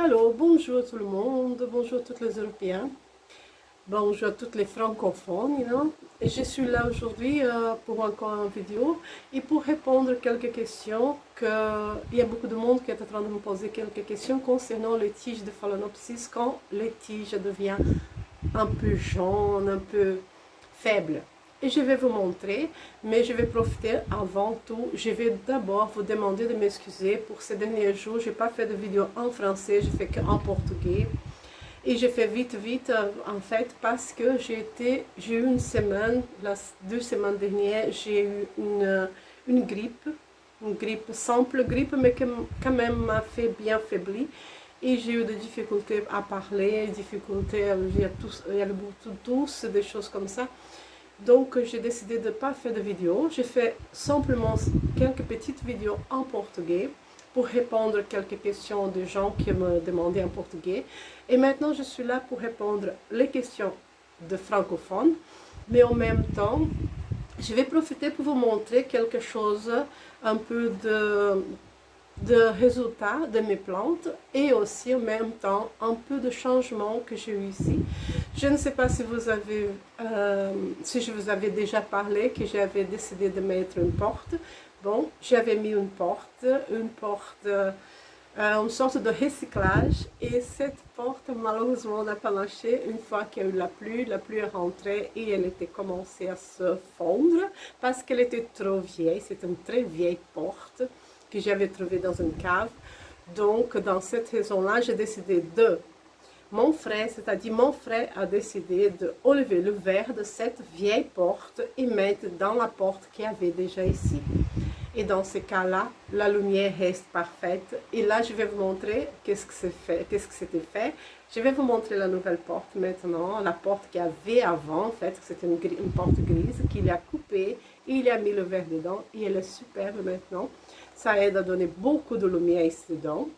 Allô, bonjour tout le monde, bonjour tous les Européens, bonjour à tous les francophones. Et je suis là aujourd'hui pour encore une vidéo et pour répondre à quelques questions. Il y a beaucoup de monde qui est en train de me poser quelques questions concernant les tiges de Phalaenopsis quand les tiges deviennent un peu jaunes, un peu faibles. Et je vais vous montrer, mais je vais profiter avant tout. Je vais d'abord vous demander de m'excuser pour ces derniers jours. Je n'ai pas fait de vidéo en français, je fais qu'en portugais. Et j'ai fait vite, en fait, parce que j'ai eu une semaine, les 2 semaines dernières, j'ai eu une grippe simple grippe, mais qui quand même m'a fait bien faiblir. Et j'ai eu des difficultés à parler, difficultés à dire le bout douce, des choses comme ça. Donc j'ai décidé de ne pas faire de vidéo. J'ai fait simplement quelques petites vidéos en portugais pour répondre à quelques questions de gens qui me demandaient en portugais. Et maintenant je suis là pour répondre les questions de francophones. Mais en même temps, je vais profiter pour vous montrer quelque chose, un peu de résultats de mes plantes et aussi en même temps un peu de changement que j'ai eu ici. Je ne sais pas si si je vous avais déjà parlé que j'avais décidé de mettre une porte. Bon, j'avais mis une sorte de recyclage, et cette porte malheureusement n'a pas lâché une fois qu'il y a eu la pluie est rentrée et elle était commencée à se fondre parce qu'elle était trop vieille. C'est une très vieille porte que j'avais trouvée dans une cave. Donc dans cette raison-là, j'ai décidé mon frère a décidé d'enlever le verre de cette vieille porte et mettre dans la porte qu'il y avait déjà ici. Et dans ce cas-là, la lumière reste parfaite. Et là, je vais vous montrer qu'est-ce que c'était fait. Je vais vous montrer la nouvelle porte maintenant. La porte qu'il y avait avant, en fait, c'était une porte grise qu'il a coupée. Et il a mis le verre dedans et elle est superbe maintenant. Ça aide à donner beaucoup de lumière ici dedans.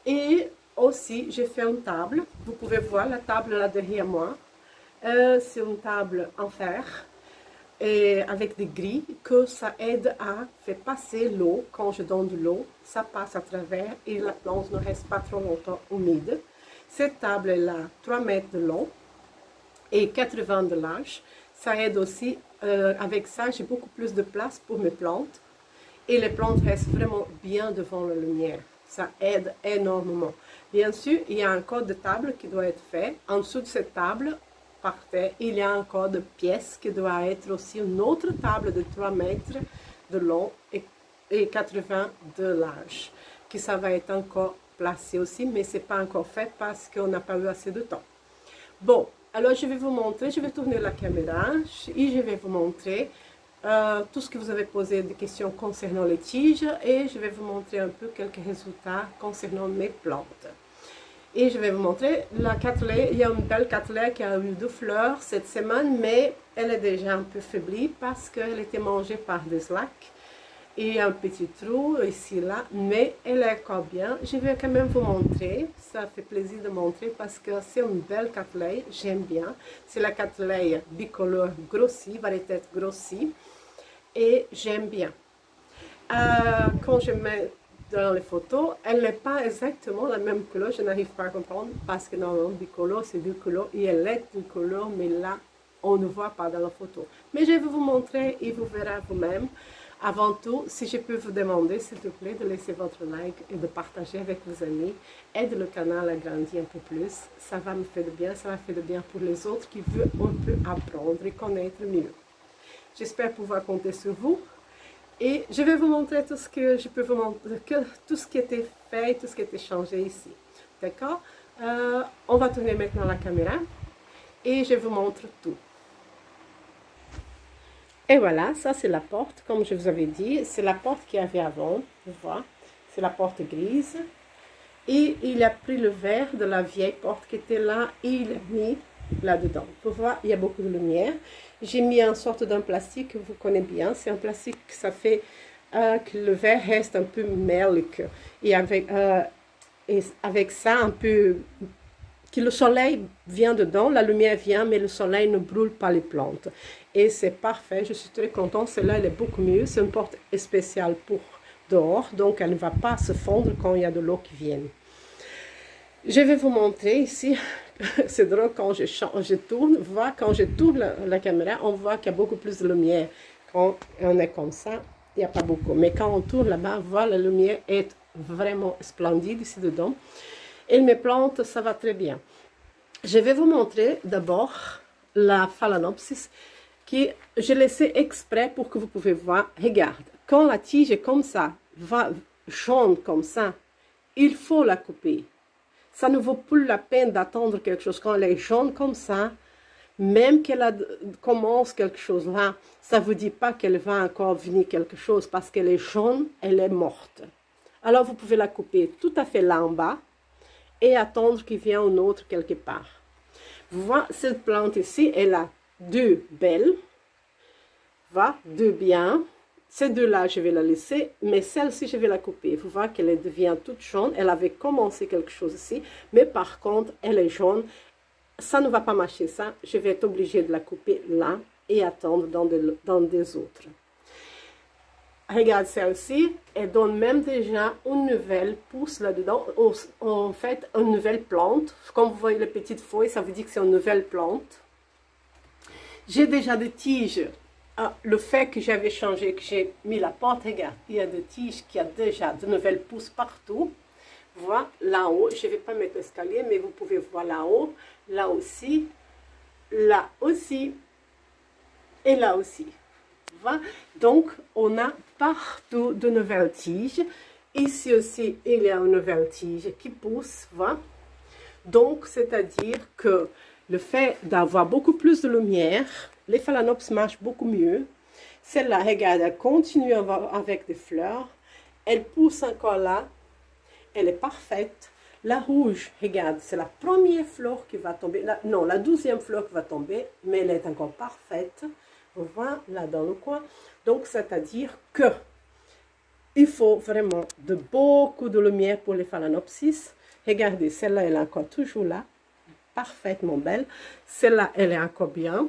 Et aussi, j'ai fait une table. Vous pouvez voir la table là derrière moi. C'est une table en fer et avec des grilles que ça aide à faire passer l'eau. Quand je donne de l'eau, ça passe à travers et la plante ne reste pas trop longtemps humide. Cette table est là, 3 mètres de long et 80 de large. Ça aide aussi, avec ça, j'ai beaucoup plus de place pour mes plantes. Et les plantes restent vraiment bien devant la lumière. Ça aide énormément. Bien sûr, il y a un code de table qui doit être fait. En dessous de cette table, par terre, il y a un code de pièce qui doit être aussi une autre table de 3 mètres de long et 80 de large. Que ça va être encore placé aussi, mais ce n'est pas encore fait parce qu'on n'a pas eu assez de temps. Bon, alors je vais vous montrer, je vais tourner la caméra et je vais vous montrer tout ce que vous avez posé des questions concernant les tiges, et je vais vous montrer un peu quelques résultats concernant mes plantes. Et je vais vous montrer la cattleya. Il y a une belle cattleya qui a eu 2 fleurs cette semaine, mais elle est déjà un peu faiblie parce qu'elle était mangée par des lacs. Et il y a un petit trou ici, là, mais elle est encore bien. Je vais quand même vous montrer, ça fait plaisir de montrer parce que c'est une belle cattleya, j'aime bien. C'est la cattleya bicolore grossie, variété grossie, et j'aime bien. Quand je mets dans les photos, elle n'est pas exactement la même couleur, je n'arrive pas à comprendre parce que normalement bicolore c'est bicolore et elle est bicolore, mais là on ne voit pas dans la photo. Mais je vais vous montrer et vous verrez vous-même. Avant tout, si je peux vous demander, s'il te plaît, de laisser votre like et de partager avec vos amis, aide le canal à grandir un peu plus. Ça va me faire de bien, ça va faire de bien pour les autres qui veulent un peu apprendre et connaître mieux. J'espère pouvoir compter sur vous. Et je vais vous montrer tout ce que je peux vous montrer, tout ce qui était fait, tout ce qui était changé ici. D'accord? On va tourner maintenant la caméra et je vous montre tout. Et voilà, ça c'est la porte, comme je vous avais dit. C'est la porte qu'il y avait avant, vous voyez. C'est la porte grise. Et il a pris le verre de la vieille porte qui était là et il l'a mis là-dedans. Vous voyez, il y a beaucoup de lumière. J'ai mis une sorte d'un plastique que vous connaissez bien. C'est un plastique que ça fait que le verre reste un peu melk. Et avec ça, un peu, que le soleil vient dedans, la lumière vient, mais le soleil ne brûle pas les plantes. Et c'est parfait, je suis très contente. Celle-là, elle est beaucoup mieux. C'est une porte spéciale pour dehors, donc elle ne va pas se fondre quand il y a de l'eau qui vient. Je vais vous montrer ici, c'est drôle quand je tourne, quand je tourne la caméra, on voit qu'il y a beaucoup plus de lumière. Quand on est comme ça, il n'y a pas beaucoup. Mais quand on tourne là-bas, voilà, la lumière est vraiment splendide ici dedans. Et mes plantes, ça va très bien. Je vais vous montrer d'abord la Phalaenopsis que j'ai laissé exprès pour que vous pouvez voir. Regarde, quand la tige est comme ça, va jaune comme ça, il faut la couper. Ça ne vaut plus la peine d'attendre quelque chose. Quand elle est jaune comme ça, même qu'elle commence quelque chose là, ça ne vous dit pas qu'elle va encore venir quelque chose parce qu'elle est jaune, elle est morte. Alors vous pouvez la couper tout à fait là en bas et attendre qu'il vienne un autre quelque part. Vous voyez, cette plante ici, elle a deux belles, deux bien. Ces deux-là, je vais la laisser, mais celle-ci, je vais la couper. Vous voyez qu'elle devient toute jaune. Elle avait commencé quelque chose ici, mais par contre, elle est jaune. Ça ne va pas marcher, ça. Je vais être obligée de la couper là et attendre dans des autres. Regarde celle-ci, elle donne même déjà une nouvelle pousse là-dedans. En fait, une nouvelle plante. Comme vous voyez les petites feuilles, ça veut dire que c'est une nouvelle plante. J'ai déjà des tiges. Le fait que j'avais changé, que j'ai mis la porte, regarde, il y a des tiges qui a déjà de nouvelles pousses partout. Voilà, là-haut, je ne vais pas mettre l'escalier, mais vous pouvez voir là-haut, là aussi, et là aussi. Voilà. Donc, on a partout de nouvelles tiges. Ici aussi, il y a une nouvelle tige qui pousse, voilà. Donc, c'est-à-dire que le fait d'avoir beaucoup plus de lumière, les Phalaenopsis marchent beaucoup mieux. Celle-là, regarde, elle continue avec des fleurs. Elle pousse encore là. Elle est parfaite. La rouge, regarde, c'est la première fleur qui va tomber. Non, la 12e fleur qui va tomber, mais elle est encore parfaite. On voit là dans le coin. Donc, c'est-à-dire que il faut vraiment beaucoup de lumière pour les Phalaenopsis. Regardez, celle-là, elle est encore toujours là. Parfaitement belle. Celle-là, elle est encore bien.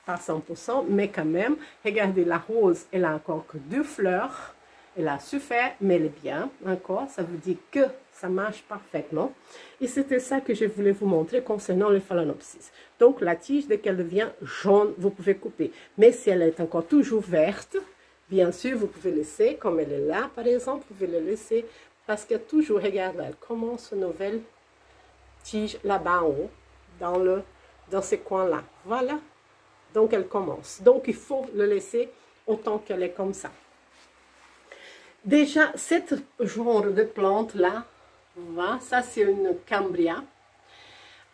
Pas 100%, mais quand même. Regardez, la rose, elle a encore que 2 fleurs. Elle a souffert, mais elle est bien encore. Ça veut dire que ça marche parfaitement. Et c'était ça que je voulais vous montrer concernant les Phalaenopsis. Donc, la tige, dès qu'elle devient jaune, vous pouvez couper. Mais si elle est encore toujours verte, bien sûr, vous pouvez laisser, comme elle est là, par exemple, vous pouvez la laisser. Parce que toujours, regarde, elle commence une nouvelle tige là-bas en haut, dans ces coins-là. Voilà. Donc, elle commence. Donc, il faut le laisser autant qu'elle est comme ça. Déjà, cette genre de plante-là, voilà, ça c'est une cambria.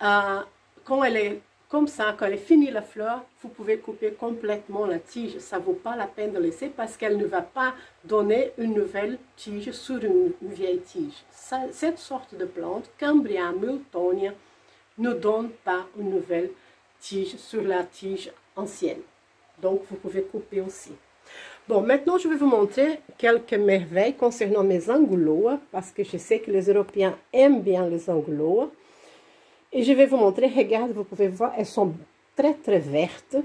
Quand elle est comme ça, quand elle est finie la fleur, vous pouvez couper complètement la tige. Ça ne vaut pas la peine de laisser parce qu'elle ne va pas donner une nouvelle tige sur une vieille tige. Cette sorte de plante, Cambria Miltonia, ne donne pas une nouvelle tige sur la tige ancienne. Donc, vous pouvez couper aussi. Bon, maintenant, je vais vous montrer quelques merveilles concernant mes anguloas, parce que je sais que les Européens aiment bien les anguloas. Et je vais vous montrer, regarde, vous pouvez voir, elles sont très, très vertes.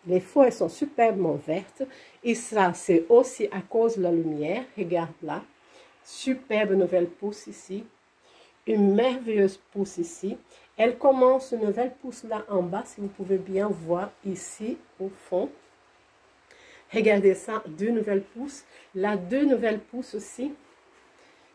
Les feuilles sont superbement vertes. Et ça, c'est aussi à cause de la lumière. Regarde là. Superbe nouvelle pousse ici. Une merveilleuse pousse ici. Elle commence une nouvelle pousse là en bas, si vous pouvez bien voir ici au fond. Regardez ça, 2 nouvelles pousses. Là, 2 nouvelles pousses aussi.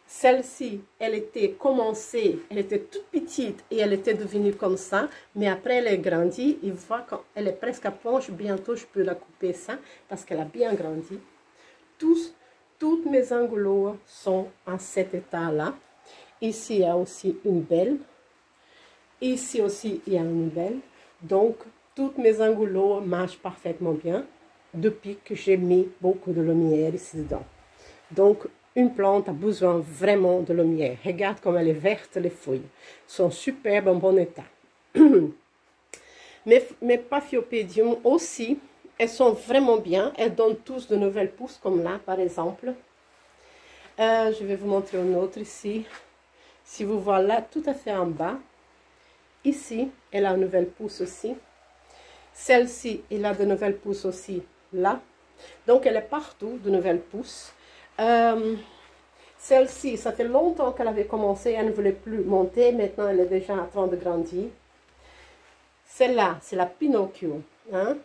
Celle-ci, elle était commencée, elle était toute petite et elle était devenue comme ça. Mais après, elle est grandie. Il voit qu'elle est presque à planche. Bientôt, je peux la couper ça parce qu'elle a bien grandi. Toutes mes anguloas sont en cet état-là. Ici, il y a aussi une belle. Ici aussi, il y a une belle. Donc, toutes mes anguloas marchent parfaitement bien depuis que j'ai mis beaucoup de lumière ici dedans. Donc, une plante a besoin vraiment de lumière. Regarde comme elle est verte, les feuilles sont superbes, en bon état. Mes Paphiopedium aussi, elles sont vraiment bien. Elles donnent tous de nouvelles pousses, comme là, par exemple. Je vais vous montrer une autre ici. Si vous voyez là, tout à fait en bas. Ici, elle a une nouvelle pousse aussi. Celle-ci, elle a de nouvelles pousses aussi là. Donc, elle est partout, de nouvelles pousses. Celle-ci, ça fait longtemps qu'elle avait commencé, elle ne voulait plus monter, maintenant elle est déjà en train de grandir. Celle-là, c'est la Pinocchio, hein?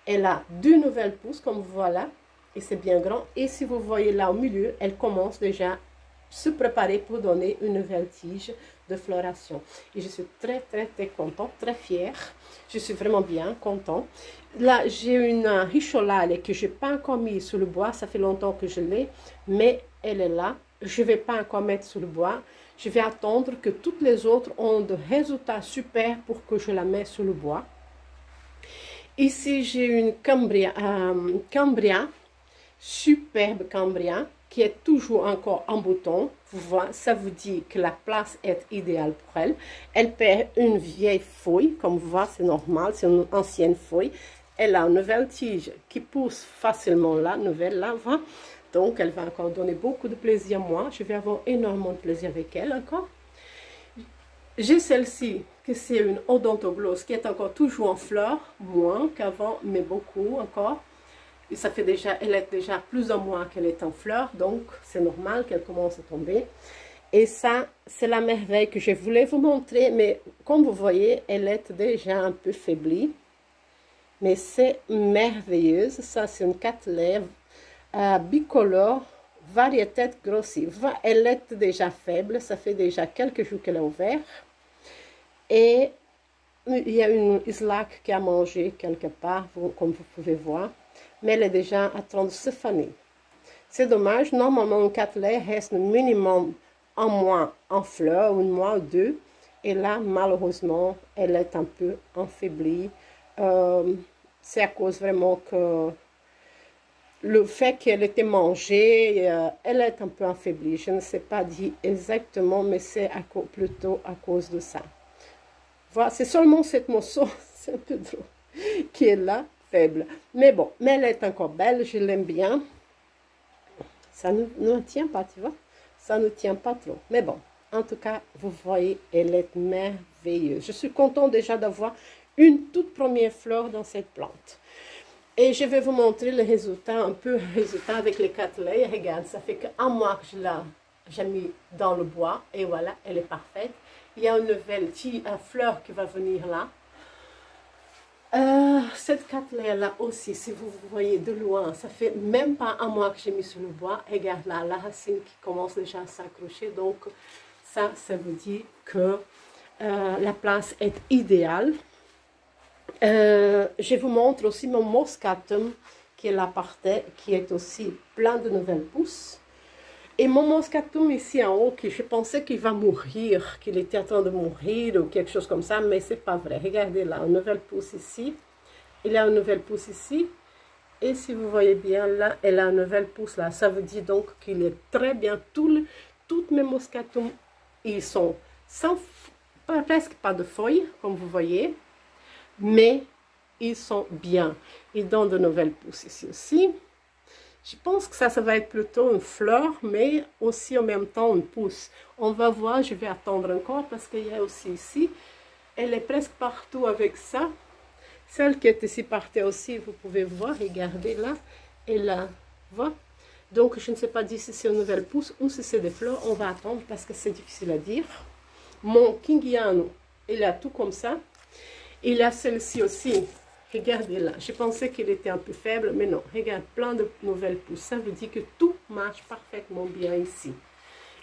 Elle a 2 nouvelles pousses, comme voilà, et c'est bien grand. Et si vous voyez là au milieu, elle commence déjà à se préparer pour donner une nouvelle tige de floration. Et je suis très, très, très contente, très fière. Je suis vraiment bien contente. Là, j'ai une richolale que je n'ai pas encore mis sur le bois. Ça fait longtemps que je l'ai, mais elle est là. Je ne vais pas encore mettre sur le bois. Je vais attendre que toutes les autres ont de résultats super pour que je la mette sur le bois. Ici, j'ai une Cambria, superbe Cambria, qui est toujours encore en bouton. Vous voyez, ça vous dit que la place est idéale pour elle. Elle perd une vieille feuille, comme vous voyez, c'est normal, c'est une ancienne feuille. Elle a une nouvelle tige qui pousse facilement là, nouvelle là, voilà. Donc, elle va encore donner beaucoup de plaisir à moi. Je vais avoir énormément de plaisir avec elle encore. J'ai celle-ci, que c'est une odontogloss qui est encore toujours en fleurs, moins qu'avant, mais beaucoup encore. Et ça fait déjà, elle est déjà plus ou moins qu'elle est en fleurs, donc c'est normal qu'elle commence à tomber. Et ça, c'est la merveille que je voulais vous montrer, mais comme vous voyez, elle est déjà un peu faiblie. Mais c'est merveilleuse, ça c'est une 4 lèvres bicolore, variété grossie. Elle est déjà faible, ça fait déjà quelques jours qu'elle est ouverte. Et il y a une islac qui a mangé quelque part, comme vous pouvez voir. Mais elle est déjà en train de se faner. C'est dommage, normalement une 4 lèvres reste minimum un mois en fleurs, un mois ou 2. Et là, malheureusement, elle est un peu affaiblie. C'est à cause vraiment que le fait qu'elle était mangée, elle est un peu affaiblie. Je ne sais pas dire exactement, mais c'est plutôt à cause de ça. Voilà, c'est seulement cette morceau, c'est un peu drôle, qui est là, faible. Mais bon, mais elle est encore belle, je l'aime bien. Ça ne tient pas, tu vois. Ça ne tient pas trop. Mais bon, en tout cas, vous voyez, elle est merveilleuse. Je suis contente déjà d'avoir une toute première fleur dans cette plante. Et je vais vous montrer le résultat, un peu le résultat avec les 4 lèvres. Regarde, ça fait qu'un mois que j'ai mis dans le bois. Et voilà, elle est parfaite. Il y a une nouvelle fleur qui va venir là. Cette 4 lèvres là aussi, si vous voyez de loin, ça fait même pas un mois que j'ai mis sur le bois. Regarde là, la racine qui commence déjà à s'accrocher. Donc ça veut dire que la place est idéale. Je vous montre aussi mon moscatum qui est là par terre, qui est aussi plein de nouvelles pousses. Et mon moscatum ici en haut, je pensais qu'il va mourir, qu'il était en train de mourir ou quelque chose comme ça, mais c'est pas vrai. Regardez là, une nouvelle pousse ici. Il y a une nouvelle pousse ici. Et si vous voyez bien là, elle a une nouvelle pousse là. Ça veut dire donc qu'il est très bien. Toutes mes moscatums, ils sont presque pas de feuilles, comme vous voyez. Mais ils sont bien. Ils donnent de nouvelles pousses ici aussi. Je pense que ça va être plutôt une fleur, mais aussi en même temps une pousse. On va voir, je vais attendre encore parce qu'il y a aussi ici. Elle est presque partout avec ça. Celle qui est ici par terre aussi, vous pouvez voir, regardez là. Et là, voilà. Donc je ne sais pas dire si c'est une nouvelle pousse ou si c'est des fleurs. On va attendre parce que c'est difficile à dire. Mon Kingiano, il a tout comme ça. Il a celle-ci aussi. Regardez là, je pensais qu'il était un peu faible, mais non. Regarde, plein de nouvelles pousses. Ça veut dire que tout marche parfaitement bien ici.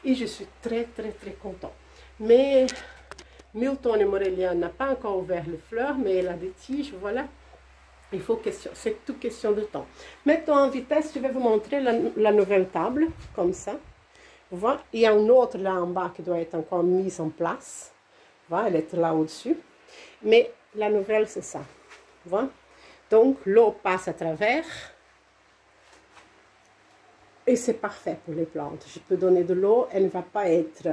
Et je suis très, très, très contente. Mais Milton et Morelia n'a pas encore ouvert les fleurs, mais elle a des tiges, voilà. Il faut c'est toute question de temps. Maintenant, en vitesse, je vais vous montrer la nouvelle table, comme ça. Voilà. Il y a une autre là en bas qui doit être encore mise en place. Voilà, elle est là au-dessus. Mais la nouvelle, c'est ça. Voilà. Donc, l'eau passe à travers. Et c'est parfait pour les plantes. Je peux donner de l'eau. Elle ne va pas être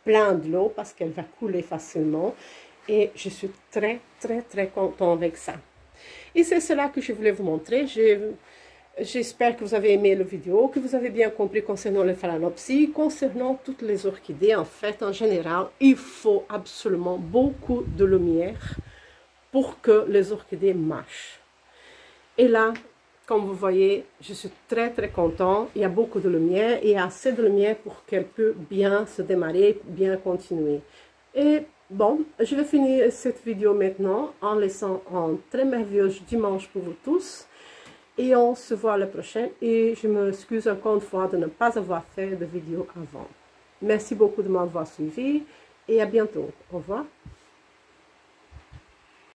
pleine de l'eau parce qu'elle va couler facilement. Et je suis très, très, très contente avec ça. Et c'est cela que je voulais vous montrer. J'espère que vous avez aimé la vidéo, que vous avez bien compris concernant les phalaenopsis, concernant toutes les orchidées. En fait, en général, il faut absolument beaucoup de lumière pour que les orchidées marchent. Et là, comme vous voyez, je suis très contente. Il y a beaucoup de lumière et assez de lumière pour qu'elle puisse bien se démarrer, bien continuer. Et bon, je vais finir cette vidéo maintenant en laissant un très merveilleux dimanche pour vous tous. Et on se voit la prochaine. Et je m'excuse encore une fois de ne pas avoir fait de vidéo avant. Merci beaucoup de m'avoir suivi et à bientôt. Au revoir.